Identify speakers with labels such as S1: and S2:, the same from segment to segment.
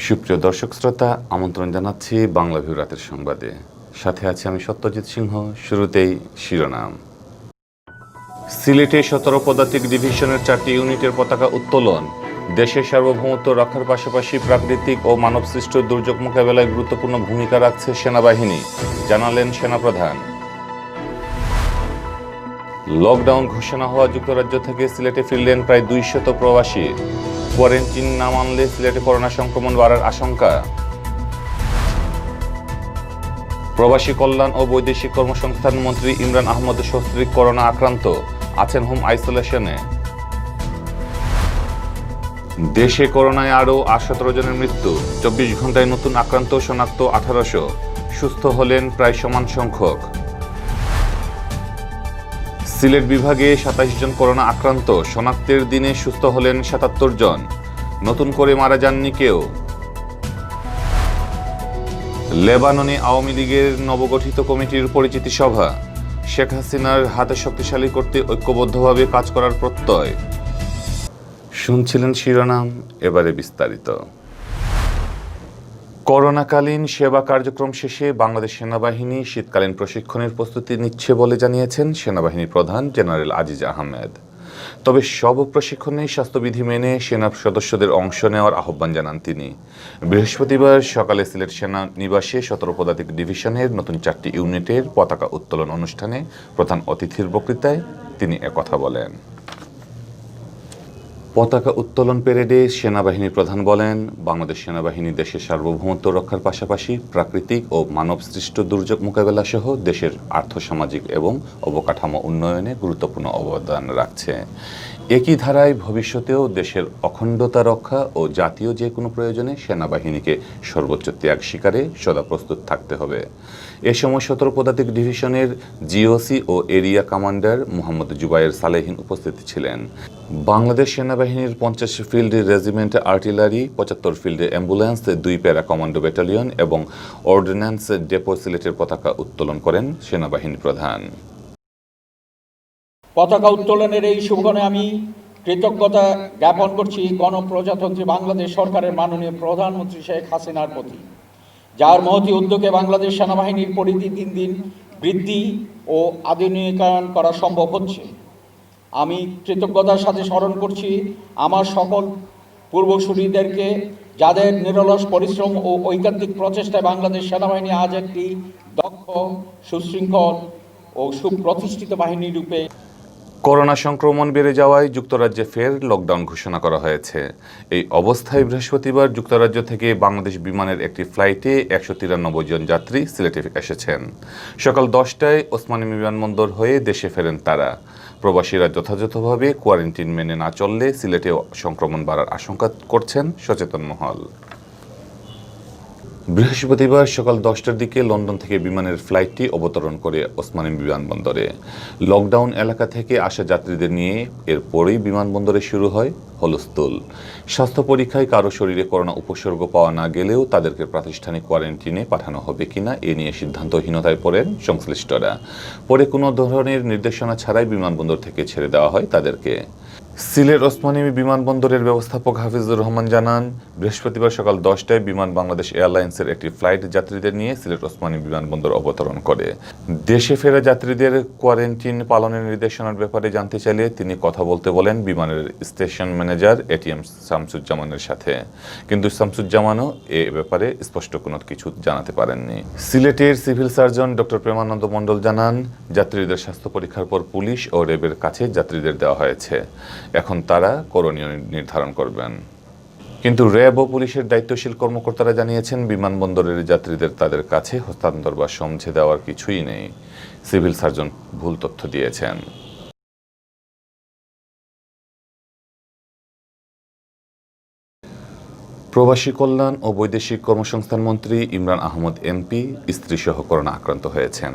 S1: সুপ্রিয় দর্শক শ্রোতা, আমন্ত্রণ জানাচ্ছি বাংলাভিউ রাতের সংবাদে। সাথে আছি আমি সত্যজিৎ সিংহ। শুরুতেই শিরোনাম। সিলেটে 17 পদাতিক ডিভিশনের 4টি ইউনিটের পতাকা উত্তোলন। দেশের সার্বভৌমত্ব রক্ষার পাশাপাশি প্রাকৃতিক ও মানবসৃষ্ট দুর্যোগ মোকাবেলায় গুরুত্বপূর্ণ ভূমিকা রাখছে সেনাবাহিনী, জানালেন সেনাপ্রধান। লকডাউন ঘোষণা হওয়া যুক্তরাজ্য থেকে সিলেটে ফিরলেন প্রায় 200 প্রবাসী। কোয়ারেন্টিন না মানলে সিলেটে করোনা সংক্রমণ বাড়ার আশঙ্কা। প্রবাসী কল্যাণ ও বৈদেশিক কর্মসংস্থান মন্ত্রী ইমরান আহমদ সস্ত্রীক করোনা আক্রান্ত, আছেন হোম আইসোলেশনে। দেশে করোনায় আরও 17 জনের মৃত্যু, 24 ঘন্টায় নতুন আক্রান্ত শনাক্ত 1800, সুস্থ হলেন প্রায় সমান সংখ্যক। সিলেট বিভাগে 27 জন করোনা আক্রান্ত, শনাক্তের দিনে সুস্থ হলেন 77 জন, নতুন করে মারা যাননি কেউ। লেবাননে আওয়ামী লীগের নবগঠিত কমিটির পরিচিতি সভা, শেখ হাসিনার হাতে শক্তিশালী করতে ঐক্যবদ্ধভাবে কাজ করার প্রত্যয়। শুনছিলেন শিরোনাম, এবারে বিস্তারিত। করোনাকালীন সেবা কার্যক্রম শেষে বাংলাদেশ সেনাবাহিনী শীতকালীন প্রশিক্ষণের প্রস্তুতি নিচ্ছে বলে জানিয়েছেন সেনাবাহিনী প্রধান জেনারেল আজিজ আহমেদ। তবে সব প্রশিক্ষণে স্বাস্থ্যবিধি মেনে সেনা সদস্যদের অংশ নেওয়ার আহ্বান জানান তিনি। বৃহস্পতিবার সকালে সিলেট সেনা নিবাসে 17 পদাতিক ডিভিশনের নতুন 4টি ইউনিটের পতাকা উত্তোলন অনুষ্ঠানে প্রধান অতিথির বক্তৃতায় তিনি একথা বলেন। পতাকা উত্তোলন প্যারেডে সেনাবাহিনী প্রধান বলেন, বাংলাদেশ সেনাবাহিনী দেশের সার্বভৌমত্ব রক্ষার পাশাপাশি প্রাকৃতিক ও মানবসৃষ্ট দুর্যোগ মোকাবেলা সহ দেশের আর্থসামাজিক এবং অবকাঠামো উন্নয়নে গুরুত্বপূর্ণ অবদান রাখছে। একই ধারায় ভবিষ্যতেও দেশের অখণ্ডতা রক্ষা ও জাতীয় যে কোনো প্রয়োজনে সেনাবাহিনীকে সর্বোচ্চ ত্যাগ স্বীকারে সদা প্রস্তুত থাকতে হবে। এ সময় 17 পদাতিক ডিভিশনের জিওসি ও এরিয়া কমান্ডার মোহাম্মদ জুবায়ের সালেহীন উপস্থিত ছিলেন। বাংলাদেশ সেনাবাহিনীর 50 field regiment artillery, 75 field ambulance, 2 para commando battalion এবং অর্ডিন্যান্স ডেপো সিলেটের পতাকা উত্তোলন করেন সেনাবাহিনী প্রধান।
S2: পতাকা উত্তোলনের এই শুভক্ষণে আমি কৃতজ্ঞতা জ্ঞাপন করছি গণপ্রজাতন্ত্রী বাংলাদেশ সরকারের মাননীয় প্রধানমন্ত্রী শেখ হাসিনার প্রতি, যার মহতী উদ্যোগে বাংলাদেশ সেনাবাহিনীর পরিধি দিন দিন বৃদ্ধি ও আধুনিকায়ন করা সম্ভব হচ্ছে। আমি কৃতজ্ঞতার সাথে স্মরণ করছি আমার সকল পূর্বসূরীদেরকে, যাদের নিরলস পরিশ্রম ও ঐকান্তিক প্রচেষ্টায় বাংলাদেশ সেনাবাহিনী আজ একটি দক্ষ, সুশৃঙ্খল ও সুপ্রতিষ্ঠিত বাহিনী রূপে।
S1: করোনা সংক্রমণ বেড়ে যাওয়ায় যুক্তরাজ্যে ফের লকডাউন ঘোষণা করা হয়েছে। এই অবস্থায় বৃহস্পতিবার যুক্তরাজ্য থেকে বাংলাদেশ বিমানের একটি ফ্লাইটে 193 জন যাত্রী সিলেটে এসেছেন। সকাল 10টায় ওসমানী বিমানবন্দর হয়ে দেশে ফেরেন তারা। প্রবাসীরা যথাযথভাবে কোয়ারেন্টিন মেনে না চললে সিলেটে সংক্রমণ বাড়ার আশঙ্কা করছেন সচেতন মহল। বৃহস্পতিবার সকাল 10টার দিকে লন্ডন থেকে বিমানের ফ্লাইটটি অবতরণ করে ওসমানী বিমানবন্দরে। লকডাউন এলাকা থেকে আসা যাত্রীদের নিয়ে এরপরেই বিমানবন্দরে শুরু হয় হুলস্থুল। স্বাস্থ্য পরীক্ষায় কারো শরীরে করোনা উপসর্গ পাওয়া না গেলেও তাদেরকে প্রাতিষ্ঠানিক কোয়ারেন্টিনে পাঠানো হবে কিনা এ নিয়ে সিদ্ধান্তহীনতায় পড়েন সংশ্লিষ্টরা। পরে কোনো ধরনের নির্দেশনা ছাড়াই বিমানবন্দর থেকে ছেড়ে দেওয়া হয় তাদেরকে। সিলেট ওসমানী বিমানবন্দরের ব্যবস্থাপক হাফিজুর রহমান জানান, বৃহস্পতিবার সকাল 10টায় বিমান বাংলাদেশ এয়ারলাইন্সের একটি ফ্লাইট যাত্রীদের নিয়ে সিলেট ওসমানী বিমানবন্দর অবতরণ করে। দেশে ফেরা যাত্রীদের কোয়ারেন্টিন পালনের নির্দেশনার ব্যাপারে জানতে চাইলে তিনি কথা বলতে বলেন বিমানের স্টেশন ম্যানেজার এটিএম শামসুজ্জামানের সাথে, কিন্তু শামসুজ্জামানও এ ব্যাপারে স্পষ্ট কোনো কিছু জানাতে পারেননি। সিলেটের সিভিল সার্জন ডক্টর প্রেমানন্দ মণ্ডল জানান, যাত্রীদের স্বাস্থ্য পরীক্ষার পর পুলিশ ও র্যাবের কাছে যাত্রীদের দেওয়া হয়েছে, এখন তারা করণীয় নির্ধারণ করবেন। কিন্তু র্যাব ও পুলিশের দায়িত্বশীল কর্মকর্তারা জানিয়েছেন বিমানবন্দরের যাত্রীদের তাদের কাছে হস্তান্তর বা সমঝে দেওয়ার কিছুই নেই। সিভিল সার্জন ভুল তথ্য দিয়েছেন। প্রবাসী কল্যাণ ও বৈদেশিক কর্মসংস্থান মন্ত্রী ইমরান আহমদ এমপি স্ত্রীসহ করোনা আক্রান্ত হয়েছেন।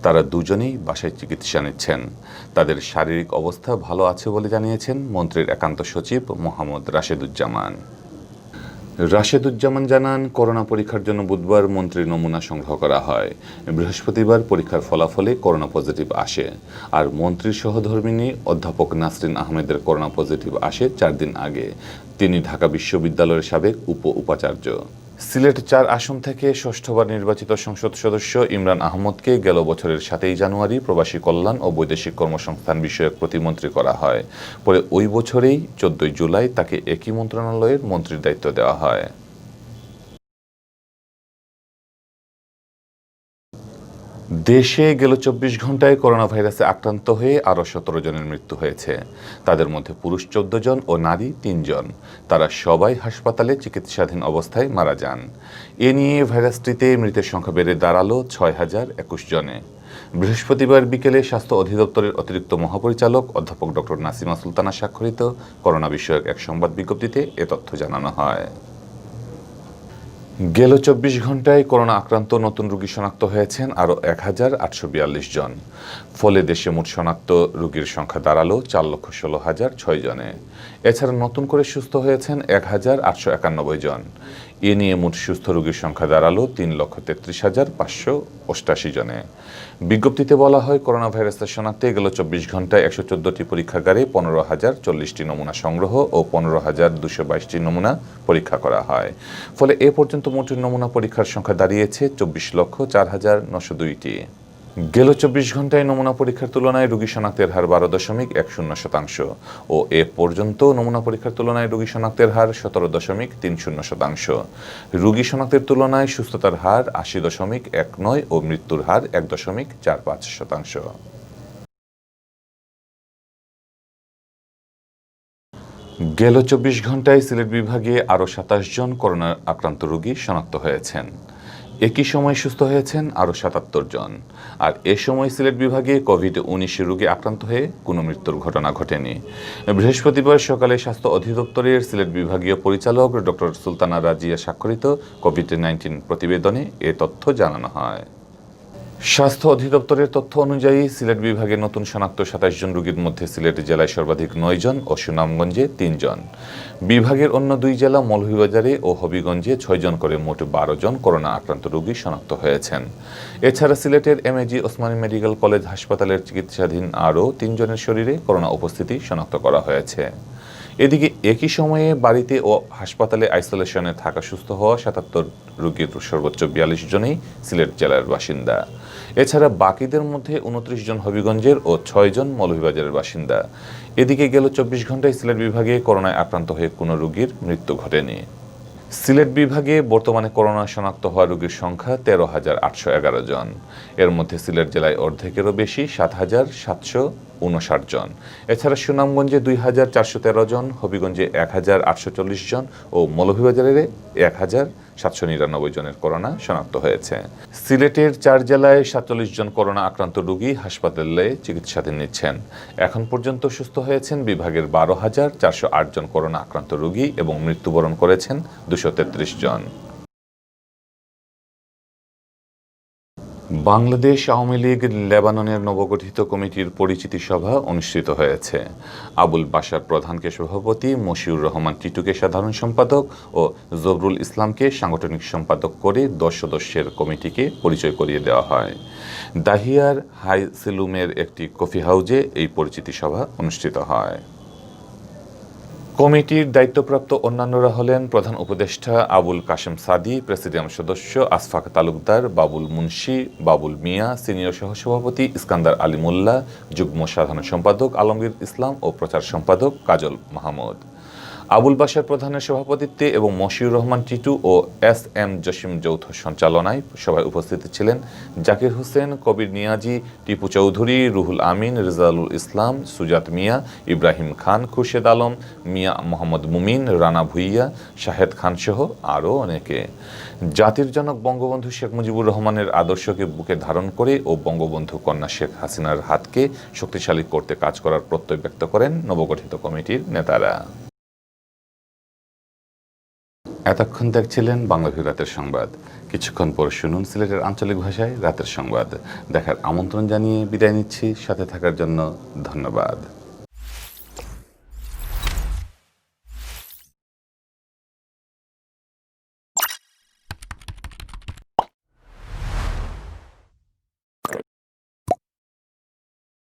S1: তারা দুজনেই বাসায় চিকিৎসা নিচ্ছেন। তাদের শারীরিক অবস্থা ভালো আছে বলে জানিয়েছেন মন্ত্রীর একান্ত সচিব মোহাম্মদ রাশেদুজ্জামান। রাশেদুজ্জামান জানান, করোনা পরীক্ষার জন্য বুধবার মন্ত্রীর নমুনা সংগ্রহ করা হয়। বৃহস্পতিবার পরীক্ষার ফলাফলে করোনা পজিটিভ আসে। আর মন্ত্রীর সহধর্মিণী অধ্যাপক নাসরিন আহমেদের করোনা পজিটিভ আসে 4 দিন আগে। তিনি ঢাকা বিশ্ববিদ্যালয়ের সাবেক উপাচার্য। সিলেট 4 আসন থেকে ষষ্ঠবার নির্বাচিত সংসদ সদস্য ইমরান আহমদকে গেল বছরের 7 জানুয়ারি প্রবাসী কল্যাণ ও বৈদেশিক কর্মসংস্থান বিষয়ক প্রতিমন্ত্রী করা হয়। পরে ওই বছরেই 14 জুলাই তাকে একই মন্ত্রণালয়ের মন্ত্রীর দায়িত্ব দেওয়া হয়। দেশে গেল 24 ঘন্টায় করোনা ভাইরাসে আক্রান্ত হয়ে আরও 17 জনের মৃত্যু হয়েছে। তাদের মধ্যে পুরুষ 14 জন ও নারী 3 জন। তারা সবাই হাসপাতালে চিকিৎসাধীন অবস্থায় মারা যান। এ নিয়ে ভাইরাসটিতে মৃতের সংখ্যা বেড়ে দাঁড়ালো 6021 জনে। বৃহস্পতিবার বিকেলে স্বাস্থ্য অধিদপ্তরের অতিরিক্ত মহাপরিচালক অধ্যাপক ডক্টর নাসিমা সুলতানা স্বাক্ষরিত করোনা বিষয়ক এক সংবাদ বিজ্ঞপ্তিতে এ তথ্য জানানো হয়। গেল 24 ঘন্টায় করোনা আক্রান্ত নতুন রোগী শনাক্ত হয়েছেন আরও 1842 জন। ফলে দেশে মোট শনাক্ত রোগীর সংখ্যা দাঁড়ালো 4,16,006 জনে। এছাড়া নতুন করে সুস্থ হয়েছেন 1891 জন। এ নিয়ে মোট সুস্থ রোগীর সংখ্যা দাঁড়ালো 3,33,588 জনে। বিজ্ঞপ্তিতে বলা হয়, করোনা ভাইরাসের শনাক্তে গেল 24 ঘন্টায় 114টি পরীক্ষাগারে 15,040টি নমুনা সংগ্রহ ও 15,222টি নমুনা পরীক্ষা করা হয়। ফলে এ পর্যন্ত মোট নমুনা পরীক্ষার সংখ্যা দাঁড়িয়েছে 24,04,902টি। গেল 24 ঘন্টায় নমুনা পরীক্ষার তুলনায় রোগী শনাক্তের হার 12.10% ও এ পর্যন্ত নমুনা পরীক্ষার তুলনায় রোগী শনাক্তের হার 17.30%। রোগী শনাক্তের তুলনায় সুস্থতার হার 80.19 ও মৃত্যুর হার 1.45%। গেল 24 ঘন্টায় সিলেট বিভাগে আরও 27 জন করোনা আক্রান্ত রোগী শনাক্ত হয়েছেন। একই সময় সুস্থ হয়েছেন আরও 77 জন। আর এ সময় সিলেট বিভাগে কোভিড-19 রোগে আক্রান্ত হয়ে কোনো মৃত্যুর ঘটনা ঘটেনি। বৃহস্পতিবার সকালে স্বাস্থ্য অধিদপ্তরের সিলেট বিভাগীয় পরিচালক ডক্টর সুলতানা রাজিয়া স্বাক্ষরিত কোভিড-19 প্রতিবেদনে এ তথ্য জানানো হয়। স্বাস্থ্য অধিদপ্তরের তথ্য অনুযায়ী সিলেট বিভাগে নতুন শনাক্ত 27 জন রোগীর মধ্যে সিলেট জেলায় সর্বাধিক 9 জন ও সুনামগঞ্জে 3 জন। বিভাগের অন্য 2 জেলা মৌলভীবাজারে ও হবিগঞ্জে 6 জন করে মোট 12 জন করোনা আক্রান্ত রোগী শনাক্ত হয়েছেন। এছাড়া সিলেটের এমএজি ওসমানী মেডিকেল কলেজ হাসপাতালের চিকিৎসাধীন আরও 3 জনের শরীরে করোনা উপস্থিতি শনাক্ত করা হয়েছে। এদিকে একই সময়ে বাড়িতে ও হাসপাতালে আইসোলেশনে থাকা সুস্থ হওয়া 77 রোগীর সর্বোচ্চ 42 জনই সিলেট জেলার বাসিন্দা। এছাড়া বাকিদের মধ্যে 29 জন হবিগঞ্জের ও 6 জন মৌলভীবাজারের বাসিন্দা। এদিকে গেল 24 ঘন্টায় সিলেট বিভাগে করোনায় আক্রান্ত হয়ে কোনো রোগীর মৃত্যু ঘটেনি। সিলেট বিভাগে বর্তমানে করোনা শনাক্ত হওয়া রোগীর সংখ্যা 13,811 জন। এর মধ্যে সিলেট জেলায় অর্ধেকেরও বেশি 7,759 জন। এছাড়া সুনামগঞ্জে 2,413 জন, হবিগঞ্জে 1,840 জন ও মৌলভীবাজারে 1,799 জনের করোনা শনাক্ত হয়েছে। সিলেটের 4 জেলায় 47 জন করোনা আক্রান্ত রোগী হাসপাতালে চিকিৎসাধীন নিচ্ছেন। এখন পর্যন্ত সুস্থ হয়েছেন বিভাগের 12,408 জন করোনা আক্রান্ত রোগী এবং মৃত্যুবরণ করেছেন 233 জন। বাংলাদেশ আওয়ামী লীগ লেবাননের নবগঠিত কমিটির পরিচিতি সভা অনুষ্ঠিত হয়েছে। আবুল বাশার প্রধানকে সভাপতি, মশিউর রহমান টিটুকে সাধারণ সম্পাদক ও জবরুল ইসলামকে সাংগঠনিক সম্পাদক করে 10 সদস্যের কমিটিকে পরিচয় করিয়ে দেওয়া হয়। দাহিয়ার হাই সেলুমের একটি কফি হাউজে এই পরিচিতি সভা অনুষ্ঠিত হয়। কমিটির দায়িত্বপ্রাপ্ত অন্যান্যরা হলেন প্রধান উপদেষ্টা আবুল কাশেম সাদি, প্রেসিডিয়াম সদস্য আশফাক তালুকদার, বাবুল মুন্সি, বাবুল মিয়া, সিনিয়র সহসভাপতি ইস্কান্দার আলী মোল্লা, যুগ্ম সাধারণ সম্পাদক আলমগীর ইসলাম ও প্রচার সম্পাদক কাজল মাহমুদ। আবুল বাশার প্রধানের সভাপতিত্বে এবং মশিউর রহমান টিটু ও এস.এম. জসিম যৌথ সঞ্চালনায় সভায় উপস্থিত ছিলেন জাকির হোসেন, কবির নিয়াজি, টিপু চৌধুরী, রুহুল আমিন, রেজাউল ইসলাম, সুজাত মিয়া, ইব্রাহিম খান, খুরশেদ আলম, মিয়া মোহাম্মদ মুমিন, রানা ভুইয়া, শাহেদ খান সহ আরও অনেকে। জাতির জনক বঙ্গবন্ধু শেখ মুজিবুর রহমানের আদর্শকে বুকে ধারণ করে ও বঙ্গবন্ধু কন্যা শেখ হাসিনার হাতকে শক্তিশালী করতে কাজ করার প্রত্যয় ব্যক্ত করেন নবগঠিত কমিটির নেতারা। এতক্ষণ দেখছিলেন বাংলাভিউ রাতের সংবাদ। কিছুক্ষণ পর শুনুন সিলেটের আঞ্চলিক ভাষায় রাতের সংবাদ। দেখার আমন্ত্রণ জানিয়ে বিদায় নিচ্ছি। সাথে থাকার জন্য ধন্যবাদ।